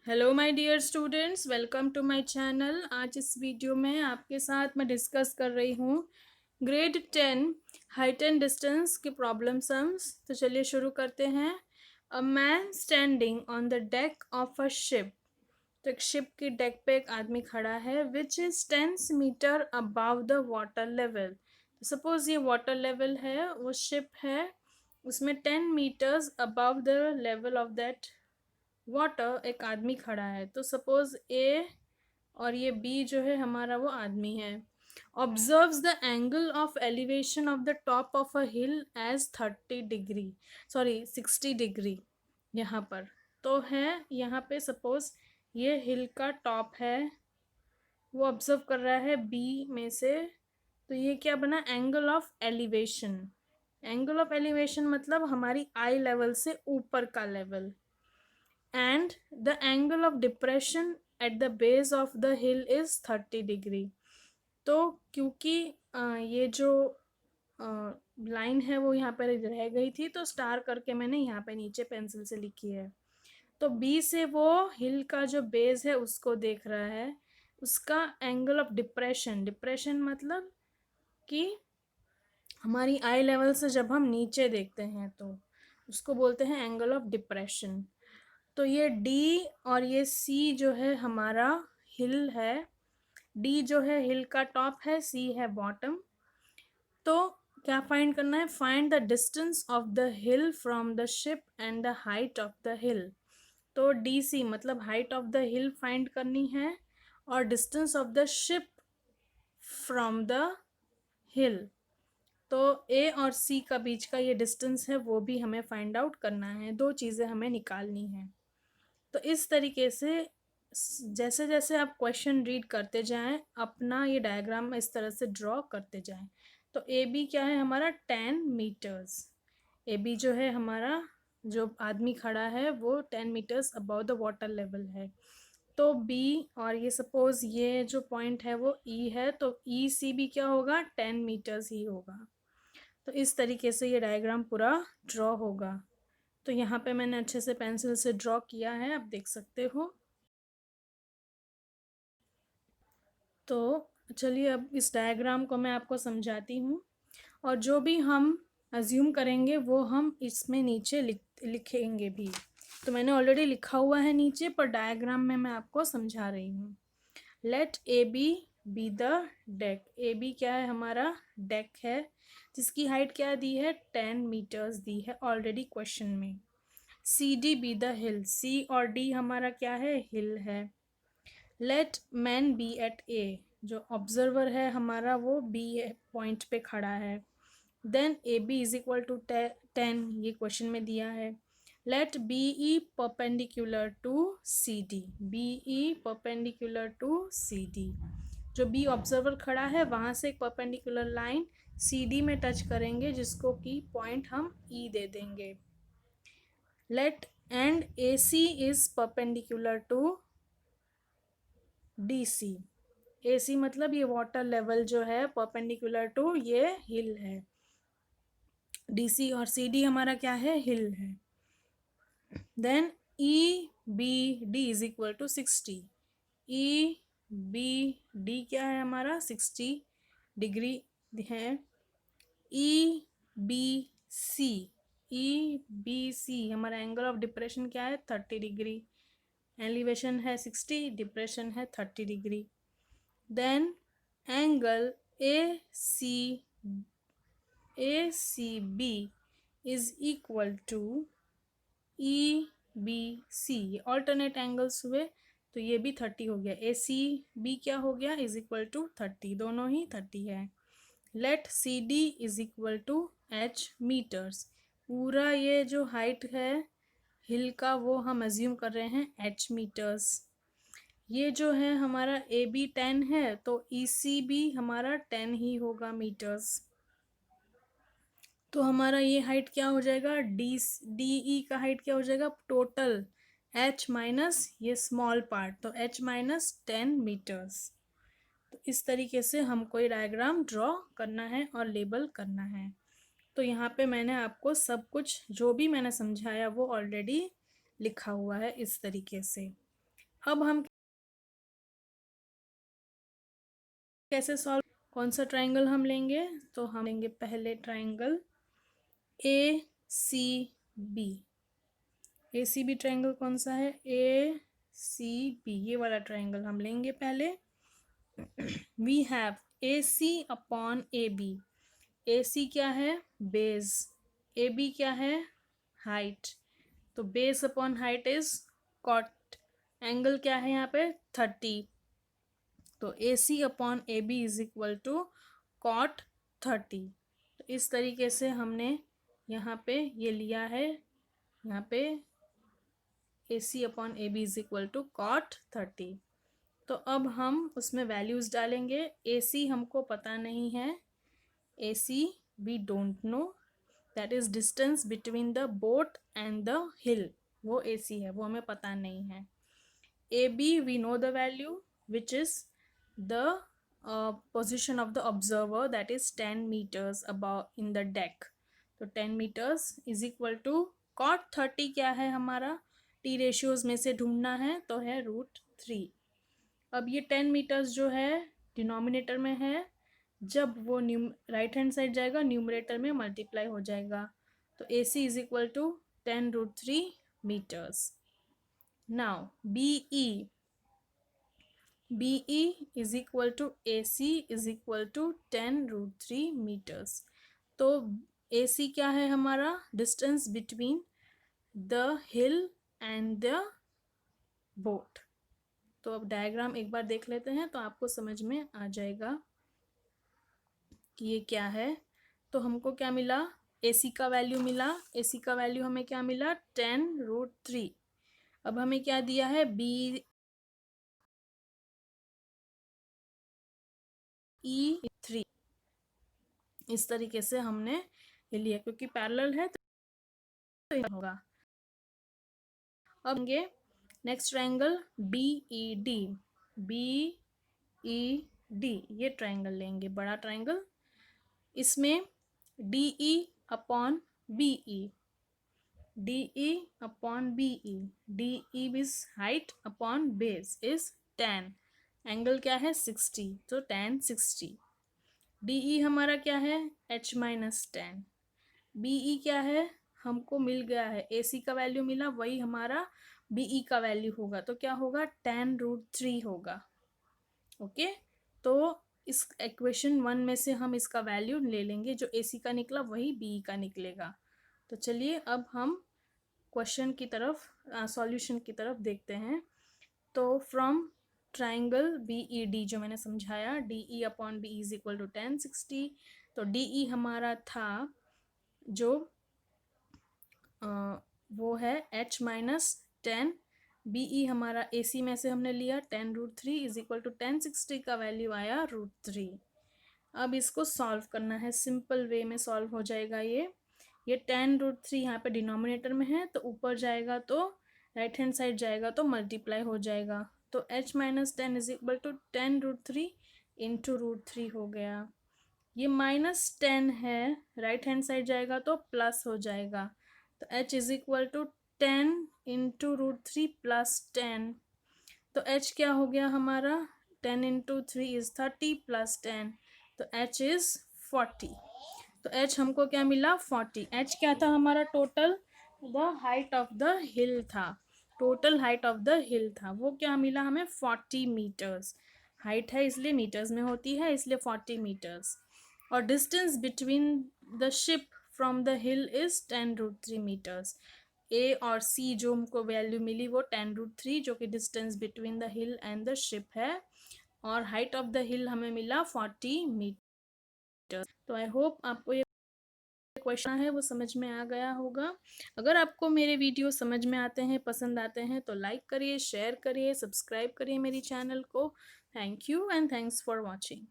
Hello my dear students, welcome to my channel. आज इस video में आपके साथ मैं डिस्कस कर रही हूँ ग्रेड 10 हाइट एंड डिस्टेंस के प्रॉब्लम सम्स। तो चलिए शुरू करते हैं। A man standing on the deck of a ship. तो एक शिप की डेक पे एक आदमी खड़ा है which is 10 metre above the water level. Suppose ये वाटर लेवल है, वो शिप है, उसमें 10 metres above the level of that water एक आदमी खड़ा है। तो सपोज ए और ये बी जो है हमारा वो आदमी है। Observes the angle of elevation of the top of a hill as 30 degree, sorry 60 degree यहाँ पर। तो है यहाँ पे सपोज ये हिल का टॉप है, वो ऑब्जर्व कर रहा है बी में से। तो ये क्या बना, angle of elevation. Angle of elevation मतलब हमारी आई लेवल से ऊपर का level. And the angle of depression at the base of the hill is 30 degree. तो क्योंकि ये जो लाइन है वो यहाँ पर रह गई थी, तो स्टार करके मैंने यहाँ पे नीचे पेंसिल से लिखी है। तो बी से वो हिल का जो बेस है उसको देख रहा है, उसका एंगल ऑफ डिप्रेशन। डिप्रेशन मतलब कि हमारी आई लेवल से जब हम नीचे देखते हैं तो उसको बोलते हैं एंगल ऑफ डिप्रेशन। तो ये डी और ये सी जो है हमारा हिल है। डी जो है हिल का टॉप है, सी है बॉटम। तो क्या फाइंड करना है, find the distance of the hill from the ship and the height of the हिल। तो डी सी मतलब height of the hill find करनी है और distance of the ship from the हिल। तो ए और सी का बीच का ये डिस्टेंस है वो भी हमें फाइंड आउट करना है, दो चीज़ें हमें निकालनी है। तो इस तरीके से जैसे जैसे आप क्वेश्चन रीड करते जाएं अपना ये डायग्राम इस तरह से ड्रॉ करते जाएं। तो ए बी क्या है हमारा 10 मीटर्स। ए बी जो है हमारा, जो आदमी खड़ा है वो 10 metres above the water level है। तो बी और ये सपोज ये जो पॉइंट है वो ई है, तो ई सी भी क्या होगा, 10 मीटर्स ही होगा। तो इस तरीके से ये डायग्राम पूरा ड्रॉ होगा। तो यहाँ पे मैंने अच्छे से पेंसिल से ड्रॉ किया है, आप देख सकते हो। तो चलिए अब इस डायग्राम को मैं आपको समझाती हूँ, और जो भी हम अज्यूम करेंगे वो हम इसमें नीचे लिखेंगे भी। तो मैंने ऑलरेडी लिखा हुआ है नीचे, पर डायग्राम में मैं आपको समझा रही हूँ। Let A B the deck. A B क्या है हमारा, डेक है, जिसकी हाइट क्या दी है, 10 मीटर्स दी है ऑलरेडी क्वेश्चन में। C D B the hill. C और डी हमारा क्या है, हिल है। Let man be at A. जो ऑब्जर्वर है हमारा वो बी पॉइंट पे खड़ा है। Then A B is equal to 10, ये क्वेश्चन में दिया है। Let B E perpendicular to C D. B E perpendicular to C D. जो बी ऑब्जर्वर खड़ा है वहाँ से एक परपेंडिकुलर लाइन सी डी में टच करेंगे, जिसको कि पॉइंट हम ई दे देंगे। Let and A C is perpendicular to D C. A C मतलब ये वाटर लेवल जो है परपेंडिकुलर टू ये हिल है। डी सी और सी डी हमारा क्या है, हिल है। Then E B D is equal to 60। E B D क्या है हमारा, 60 डिग्री है। ई बी सी, ई बी सी हमारा एंगल ऑफ डिप्रेशन क्या है, 30 डिग्री। एलिवेशन है 60, डिप्रेशन है 30 degree. Then angle A C B is equal to E B C. ये ऑल्टरनेट एंगल्स हुए तो ये भी 30 हो गया। ए सी बी क्या हो गया, इज इक्वल टू 30, दोनों ही 30 है। Let C D is equal to H metres. पूरा ये जो हाइट है हिल का वो हम अज्यूम कर रहे हैं एच मीटर्स। ये जो है हमारा ए बी 10 है, तो ई सी भी हमारा 10 ही होगा मीटर्स। तो हमारा ये हाइट क्या हो जाएगा, डी ई का हाइट क्या हो जाएगा, टोटल एच माइनस ये स्मॉल पार्ट, तो एच माइनस 10 मीटर्स। तो इस तरीके से हमको ये डायग्राम ड्रॉ करना है और लेबल करना है। तो यहाँ पे मैंने आपको सब कुछ जो भी मैंने समझाया वो ऑलरेडी लिखा हुआ है इस तरीके से। अब हम कैसे सॉल्व, कौन सा ट्राइंगल हम लेंगे, तो हम लेंगे पहले triangle A C B. A C B triangle कौन सा है, ए सी बी, ये वाला ट्राइंगल हम लेंगे पहले। We have A C upon A B. A C क्या है, बेस, ए बी क्या है, हाइट। तो base upon height is cot, angle क्या है यहाँ पे 30। तो A C upon A B is equal to cot 30। तो इस तरीके से हमने यहाँ पे ये लिया है, यहाँ पे A C upon A B is equal to cot 30। तो अब हम उसमें वैल्यूज डालेंगे। ए सी हमको पता नहीं है, A C we don't know, that is distance between the boat and the hill, वो ए सी है, वो हमें पता नहीं है। A B we know the value which is the position of the observer, that is 10 meters above in the deck। तो 10 meters is equal to cot 30 क्या है हमारा, टी रेशियोज में से ढूंढना है, तो है √3। अब ये 10 मीटर्स जो है डिनोमिनेटर में है, जब वो राइट हैंड साइड जाएगा न्यूमरेटर में मल्टीप्लाई हो जाएगा। तो A C is equal to 10√3 metres. Now BE is equal to AC is equal to 10√3 meters। तो AC क्या है हमारा, distance between the hill and the boat. तो अब डायग्राम एक बार देख लेते हैं तो आपको समझ में आ जाएगा कि ये क्या है। तो हमको क्या मिला, AC का वैल्यू मिला, AC का वैल्यू हमें क्या मिला 10√3। अब हमें क्या दिया है, BE 3। इस तरीके से हमने ये लिया, क्योंकि पैरेलल है तो ये होगा। अब नेक्स्ट ट्रायंगल BED। BED ये ट्रायंगल लेंगे, बड़ा ट्रायंगल। इसमें DE upon BE, DE upon BE, DE is height upon base is 10, angle क्या है 60, तो 10 60। DE हमारा क्या है H-10। BE क्या है, हमको मिल गया है, AC का वैल्यू मिला, वही हमारा BE का वैल्यू होगा, तो क्या होगा 10√3 होगा। ओके, तो इस इक्वेशन 1 में से हम इसका वैल्यू ले लेंगे, जो AC का निकला वही BE का निकलेगा। तो चलिए अब हम क्वेश्चन की तरफ, सॉल्यूशन की तरफ देखते हैं। तो फ्रॉम ट्राइंगल BED जो मैंने समझाया, DE upon BE is equal to 1060। तो DE हमारा था जो वो है H-10, BE हमारा AC में से हमने लिया 10√3 इज इक्वल टू 1060 का वैल्यू आया √3। अब इसको सॉल्व करना है, सिंपल वे में सॉल्व हो जाएगा ये 10√3 यहाँ पे डिनोमिनेटर में है, तो ऊपर जाएगा तो राइट हैंड साइड जाएगा तो मल्टीप्लाई हो जाएगा। तो H-10 is equal to 10√3 into √3 हो गया। ये -10 है, राइट हैंड साइड जाएगा तो प्लस हो जाएगा। तो H is equal to 10 into √3 plus 10। तो H क्या हो गया हमारा, 10 इंटू 3 इज 30 प्लस 10, तो H इज 40। तो H हमको क्या मिला 40। H क्या था हमारा, total the height of the hill था, total height of the hill था, वो क्या मिला हमें 40 मीटर्स। हाइट है इसलिए मीटर्स में होती है, इसलिए 40 मीटर्स। और distance between the ship from the hill is 10√3 metres. A और सी जो हमको वैल्यू मिली वो 10√3, जो कि distance between the hill and the ship है, और हाइट ऑफ द हिल हमें मिला 40 मीटर। तो आई होप आपको ये क्वेश्चन है वो समझ में आ गया होगा। अगर आपको मेरे वीडियो समझ में आते हैं, पसंद आते हैं, तो लाइक करिए, शेयर करिए, सब्सक्राइब करिए मेरी चैनल को। Thank you and thanks for watching.